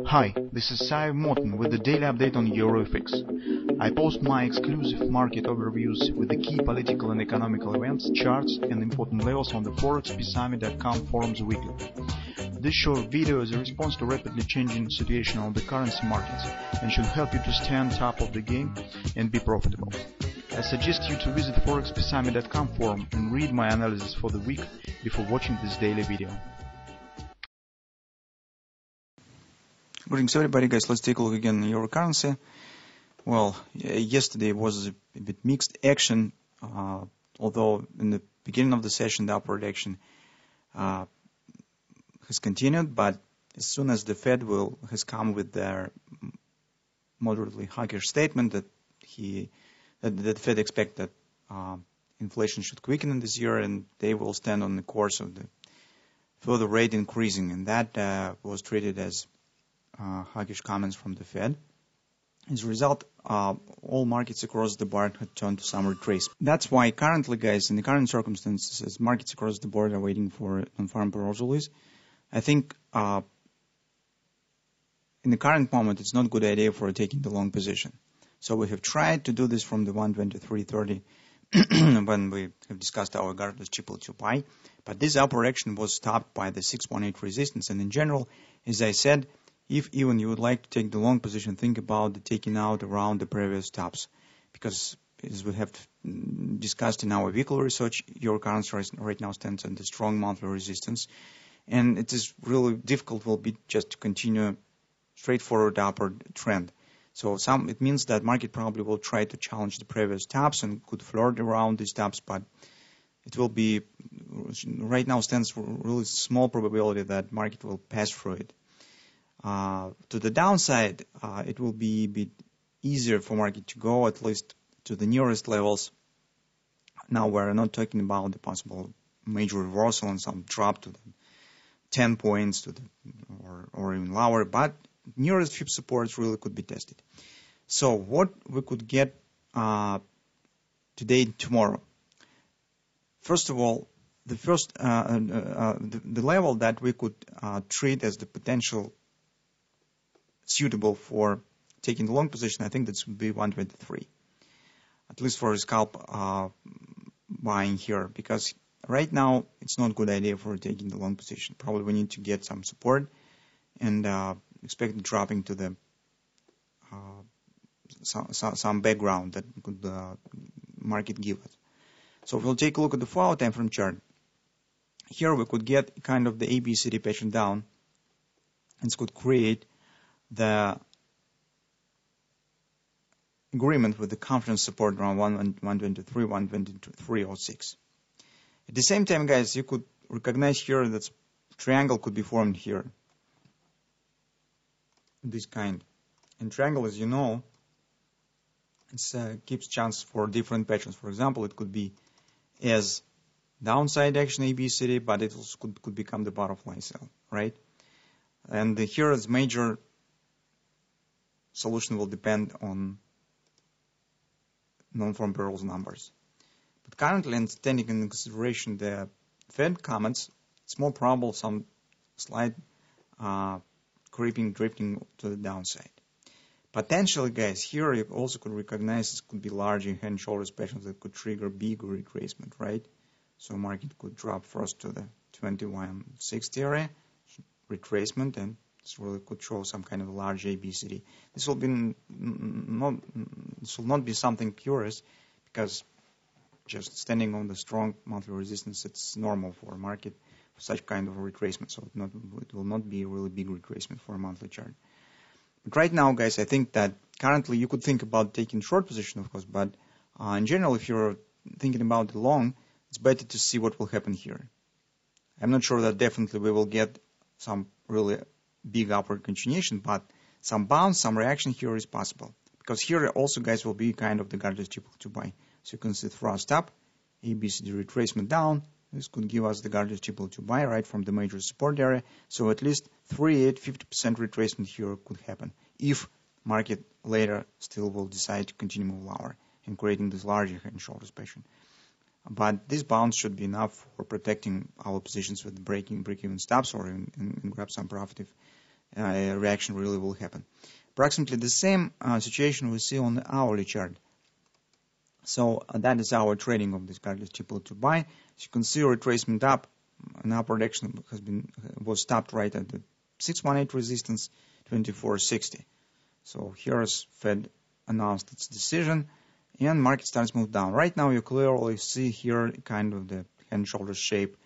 Hi, this is Sive Morten with the daily update on EURUSD. I post my exclusive market overviews with the key political and economical events, charts and important levels on the ForexPeaceArmy.com forums weekly. This short video is a response to rapidly changing situation on the currency markets and should help you to stay on top of the game and be profitable. I suggest you to visit ForexPeaceArmy.com forum and read my analysis for the week before watching this daily video. Greetings everybody, guys. Let's take a look again at euro currency. Well, yesterday was a bit mixed action, although in the beginning of the session the upward action has continued, but as soon as the Fed has come with their moderately hawkish statement that the Fed expect that inflation should quicken in this year and they will stand on the course of the further rate increasing, and that was treated as hawkish comments from the Fed. As a result, all markets across the board had turned to some retrace. That's why currently, guys, in the current circumstances, as markets across the board are waiting for non-farm payrolls release, I think in the current moment, it's not a good idea for taking the long position. So we have tried to do this from the 123.30 when we have discussed our guardless triple 2 pi, but this upward action was stopped by the 618 resistance. And in general, as I said, if even you would like to take the long position, think about the taking out around the previous tops, because as we have discussed in our weekly research, your currency right now stands at the strong monthly resistance, and it is really difficult will be just to continue straightforward upward trend. So it means that market probably will try to challenge the previous tops and could flirt around these tops, but it will be right now stands for really small probability that market will pass through it. To the downside, it will be a bit easier for market to go at least to the nearest levels. Now we're not talking about the possible major reversal and some drop to the 10 points to the or even lower, but nearest few supports really could be tested. So what we could get today and tomorrow. First of all, the level that we could treat as the potential suitable for taking the long position, I think that would be 123, at least for a scalp buying here, because right now it's not a good idea for taking the long position. Probably we need to get some support and expect dropping to the some background that could market give us. So if we'll take a look at the 4-hour time frame chart, here we could get kind of the ABCD pattern down, and it could create the agreement with the confidence support around 123, 123.06. At the same time, guys, you could recognize here that triangle could be formed here. This kind. And triangle, as you know, it keeps chance for different patterns. For example, it could be as downside action ABCD, but it also could become the butterfly cell, right? And here is major solution will depend on non-farm payrolls numbers. But currently, and taking into consideration the Fed comments, it's more probable some slight drifting to the downside. Potentially, guys, here you also could recognize this could be large head and shoulders patterns that could trigger big retracement, right? So market could drop first to the 2160 area, retracement, and this really could show some kind of large ABCD. This will not be something curious, because just standing on the strong monthly resistance, it's normal for a market for such kind of a retracement. So it will not be a really big retracement for a monthly chart. But right now, guys, I think that currently you could think about taking short position, of course, but in general, if you're thinking about the long, it's better to see what will happen here. I'm not sure that definitely we will get some really big upward continuation, but some bounce, some reaction here is possible, because here also, guys, will be kind of the guardless triple 2 buy. So you can see thrust up, ABCD retracement down. This could give us the guardless triple 2 buy right from the major support area. So at least 50% retracement here could happen if market later still will decide to continue move lower and creating this larger head and shoulders pattern. But this bounce should be enough for protecting our positions with break-even stops or grab some profit reaction really will happen. Approximately the same situation we see on the hourly chart. So that is our trading of this candle to buy. As you can see, retracement up, and upward action was stopped right at the 618 resistance, 2460. So here's Fed announced its decision, and market starts to move down. Right now, you clearly see here kind of the hand shoulder shape,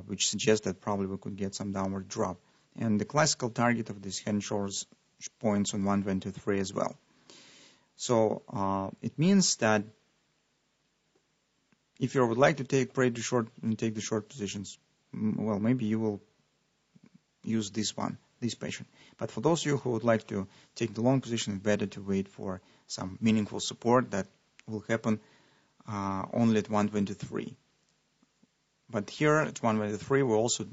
which suggests that probably we could get some downward drop. And the classical target of this hand shoulders points on 123 as well. So it means that if you would like to take the short and take the short positions, well, maybe you will use this patient. But for those of you who would like to take the long position, it's better to wait for some meaningful support that will happen only at 123. But here at 123, we also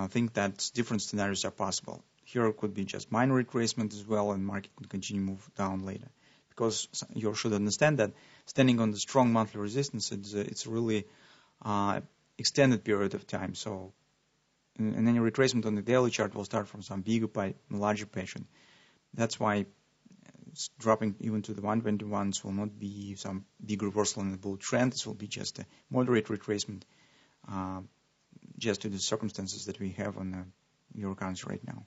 think that different scenarios are possible. Here it could be just minor retracement as well, and market could continue to move down later. Because you should understand that standing on the strong monthly resistance, it's really extended period of time. So, and any retracement on the daily chart will start from some bigger larger patient. That's why dropping even to the 121s will not be some big reversal in the bull trend. This will be just a moderate retracement, just to the circumstances that we have on the euro currency right now.